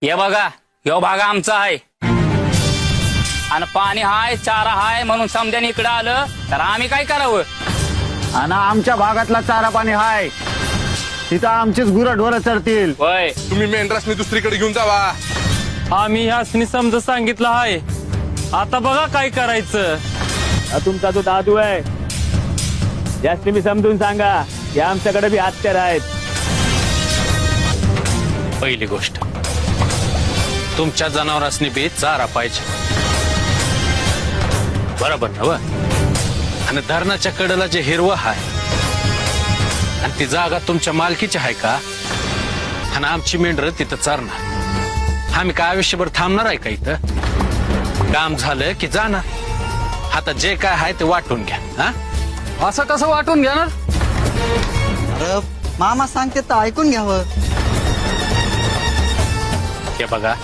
हे बघा ह्यो भाग आमचा आहे आणि पाणी हाय चारा हाय म्हणून समद्याने इकडं आलं तर आम्ही काय करावं? आणि आमच्या भागातला चारा पाणी हाय तिथं आमचीच गुरंढोरं चरतील. होय तुम्ही मेंढरासनी दुसरीकडे घेऊन जावा. आम्ही ह्यासनी समज सांगितलं आहे. आता बघा काय करायचं. तुमचा जो दादू आहे जास्त मी समजून सांगा की आमच्याकडे बी हत्यार आहेत. पहिली गोष्ट तुमच्या जनावरांनी बी चारा पाहिजे, बरोबर ना? आणि धरणाच्या कडेला जे हिरवं आहे आणि ती जागा तुमच्या मालकीची आहे का? आणि आमची मेंढर तिथं चारणार. आम्ही काय आयुष्यभर थांबणार आहे का इथं? काम झालं की जाणार. आता जे काय आहे ते वाटून घ्या. हा, असं कसं वाटून घेणार? अरे मामा सांगते तर ऐकून घ्यावं. हे बघा